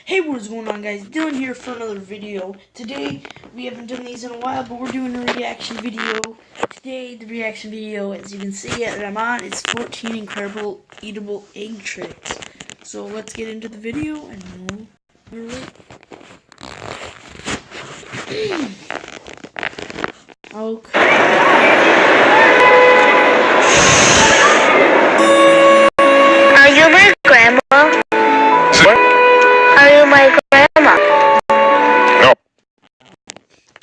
Hey, what's going on, guys? Dylan here for another video. Today, we haven't done these in a while, but we're doing a reaction video. Today, the reaction video, as you can see that I'm on, is 14 incredible eatable egg tricks. So let's get into the video and Okay. Are you my grandma? What? Are you my grandma? No.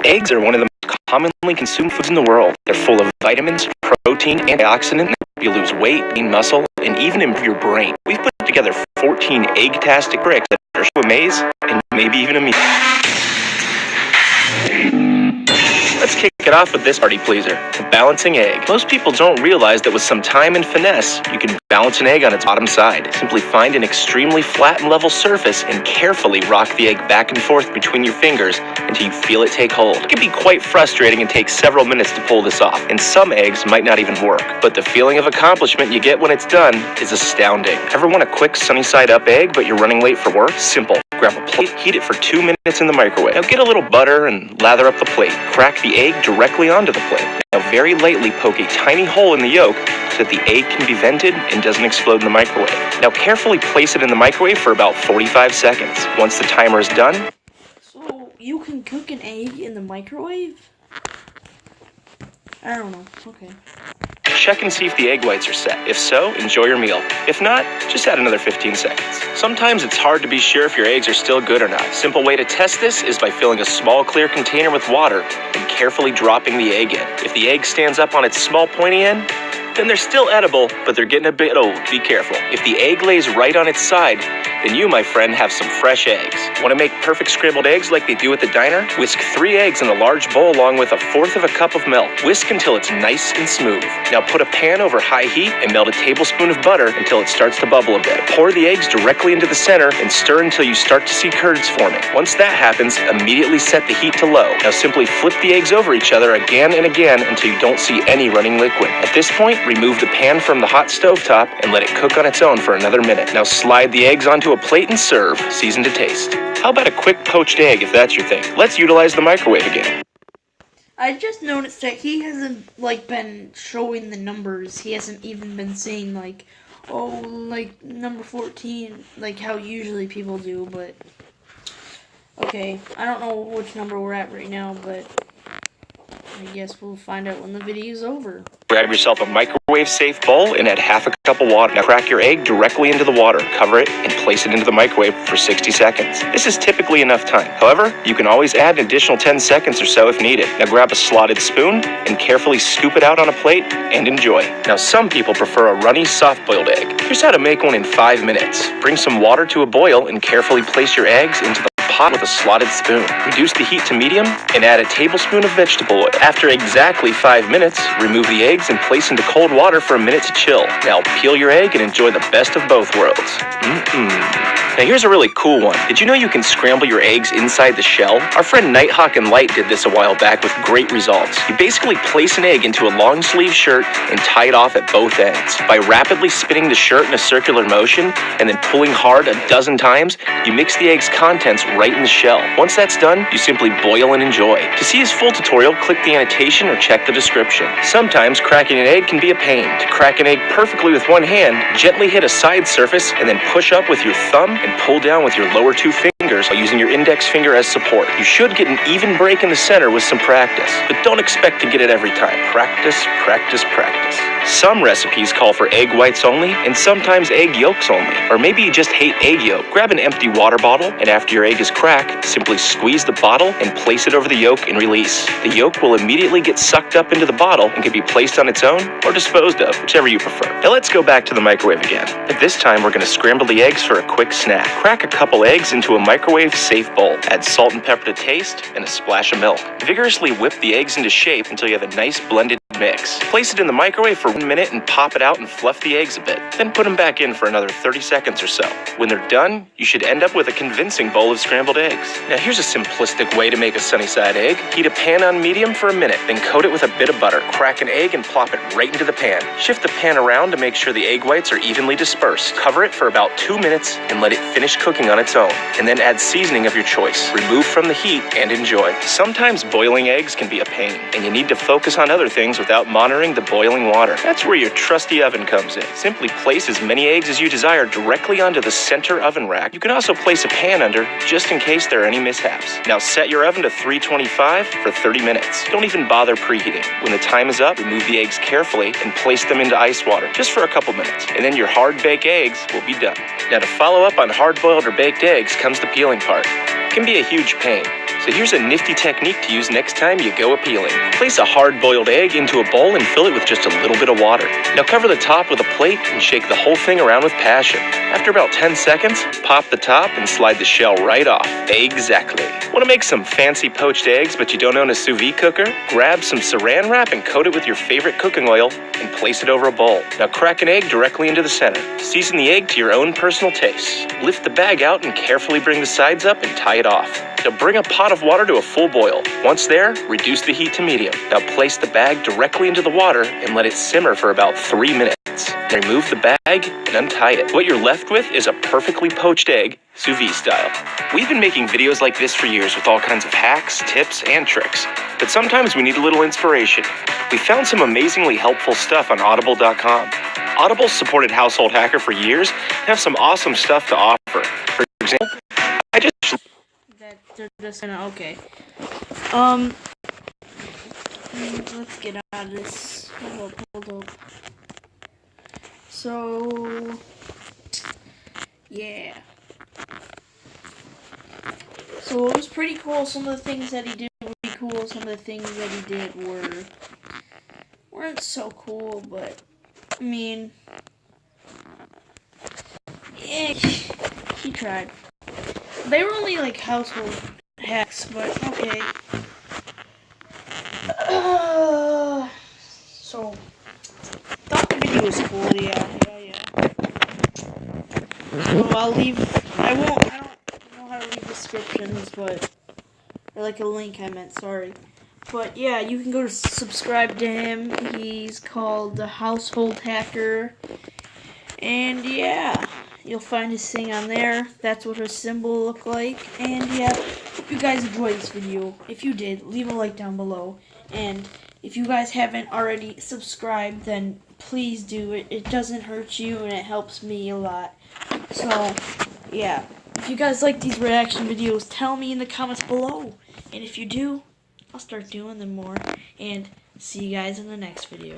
Eggs are one of the most commonly consumed foods in the world. They're full of vitamins, protein, antioxidant, that help you lose weight, gain muscle, and even improve your brain. We've put together 14 egg-tastic tricks that are sure to amaze and maybe even amuse. Let's kick it off with this party pleaser, the balancing egg. Most people don't realize that with some time and finesse, you can balance an egg on its bottom side. Simply find an extremely flat and level surface and carefully rock the egg back and forth between your fingers until you feel it take hold. It can be quite frustrating and take several minutes to pull this off, and some eggs might not even work. But the feeling of accomplishment you get when it's done is astounding. Ever want a quick sunny side up egg but you're running late for work? Simple. Grab a plate, heat it for 2 minutes in the microwave. Now get a little butter and lather up the plate. Crack the egg directly onto the plate. Now very lightly poke a tiny hole in the yolk so that the egg can be vented and doesn't explode in the microwave. Now carefully place it in the microwave for about 45 seconds. Once the timer is done... So, you can cook an egg in the microwave? I don't know. Okay. Check and see if the egg whites are set. If so, enjoy your meal. If not, just add another 15 seconds. Sometimes it's hard to be sure if your eggs are still good or not. Simple way to test this is by filling a small clear container with water and carefully dropping the egg in. If the egg stands up on its small pointy end, then they're still edible, but they're getting a bit old. Be careful. If the egg lays right on its side, then you, my friend, have some fresh eggs. Want to make perfect scrambled eggs like they do at the diner? Whisk 3 eggs in a large bowl along with 1/4 cup of milk. Whisk until it's nice and smooth. Now put a pan over high heat and melt a tablespoon of butter until it starts to bubble a bit. Pour the eggs directly into the center and stir until you start to see curds forming. Once that happens, immediately set the heat to low. Now simply flip the eggs over each other again and again until you don't see any running liquid. At this point, remove the pan from the hot stovetop and let it cook on its own for another minute. Now slide the eggs onto a plate and serve, seasoned to taste. How about a quick poached egg if that's your thing? Let's utilize the microwave again. I just noticed that he hasn't, been showing the numbers. He hasn't even been saying, number 14, how usually people do, but... Okay, I don't know which number we're at right now, but... I guess we'll find out when the video's over. Grab yourself a microwave-safe bowl and add 1/2 cup of water. Now crack your egg directly into the water, cover it, and place it into the microwave for 60 seconds. This is typically enough time. However, you can always add an additional 10 seconds or so if needed. Now grab a slotted spoon and carefully scoop it out on a plate and enjoy. Now some people prefer a runny, soft-boiled egg. Here's how to make one in 5 minutes. Bring some water to a boil and carefully place your eggs into the pot with a slotted spoon. Reduce the heat to medium and add a tablespoon of vegetable oil. After exactly 5 minutes, remove the eggs and place into cold water for a minute to chill. Now peel your egg and enjoy the best of both worlds. Now here's a really cool one. Did you know you can scramble your eggs inside the shell? Our friend Nighthawk and Light did this a while back with great results. You basically place an egg into a long sleeve shirt and tie it off at both ends. By rapidly spinning the shirt in a circular motion and then pulling hard a dozen times, you mix the egg's contents right in the shell. Once that's done, you simply boil and enjoy. To see his full tutorial, click the annotation or check the description. Sometimes cracking an egg can be a pain. To crack an egg perfectly with one hand, gently hit a side surface and then push up with your thumb and pull down with your lower 2 fingers while using your index finger as support. You should get an even break in the center with some practice, but don't expect to get it every time. Practice, practice, practice. Some recipes call for egg whites only, and sometimes egg yolks only. Or maybe you just hate egg yolk. Grab an empty water bottle, and after your egg is cracked, simply squeeze the bottle and place it over the yolk and release. The yolk will immediately get sucked up into the bottle and can be placed on its own or disposed of, whichever you prefer. Now let's go back to the microwave again. At this time, we're going to scramble the eggs for a quick snack. Crack a couple eggs into a microwave-safe bowl. Add salt and pepper to taste and a splash of milk. Vigorously whip the eggs into shape until you have a nice blended mix. Place it in the microwave for 1 minute and pop it out and fluff the eggs a bit. Then put them back in for another 30 seconds or so. When they're done, you should end up with a convincing bowl of scrambled eggs. Now here's a simplistic way to make a sunny side egg. Heat a pan on medium for a minute, then coat it with a bit of butter. Crack an egg and plop it right into the pan. Shift the pan around to make sure the egg whites are evenly dispersed. Cover it for about 2 minutes and let it finish cooking on its own. And then add seasoning of your choice. Remove from the heat and enjoy. Sometimes boiling eggs can be a pain, and you need to focus on other things without monitoring the boiling water. That's where your trusty oven comes in. Simply place as many eggs as you desire directly onto the center oven rack. You can also place a pan under, just in case there are any mishaps. Now set your oven to 325 for 30 minutes. Don't even bother preheating. When the time is up, remove the eggs carefully and place them into ice water, just for a couple minutes. And then your hard-baked eggs will be done. Now to follow up on hard-boiled or baked eggs comes the peeling part. It can be a huge pain. So here's a nifty technique to use next time you go a-peeling. Place a hard-boiled egg into a bowl and fill it with just a little bit of water. Now cover the top with a plate and shake the whole thing around with passion. After about 10 seconds, pop the top and slide the shell right off. Exactly. Want to make some fancy poached eggs but you don't own a sous vide cooker? Grab some saran wrap and coat it with your favorite cooking oil and place it over a bowl. Now crack an egg directly into the center. Season the egg to your own personal taste. Lift the bag out and carefully bring the sides up and tie it off. Now bring a pot of water to a full boil. Once there, reduce the heat to medium. Now place the bag directly into the water and let it simmer for about 3 minutes. Remove the bag and untie it. What you're left with is a perfectly poached egg, sous vide style. We've been making videos like this for years with all kinds of hacks, tips, and tricks. But sometimes we need a little inspiration. We found some amazingly helpful stuff on Audible.com. Audible's supported Household Hacker for years and have some awesome stuff to offer. For example, They're just gonna, okay. Let's get out of this. Hold up. So, yeah. So it was pretty cool. Some of the things that he did were pretty cool. Some of the things that he did weren't so cool, but, I mean, yeah, he tried. They were only like household hacks, but okay. So thought the video was cool, yeah. So I don't know how to leave descriptions, but, or like a link I meant, sorry. But yeah, you can go to subscribe to him. He's called The Household Hacker. And yeah, you'll find his thing on there. That's what his symbol looked like. And yeah, hope you guys enjoyed this video. If you did, leave a like down below. And if you guys haven't already subscribed, then please do it. It doesn't hurt you and it helps me a lot. So yeah, if you guys like these reaction videos, tell me in the comments below. And if you do, I'll start doing them more. And see you guys in the next video.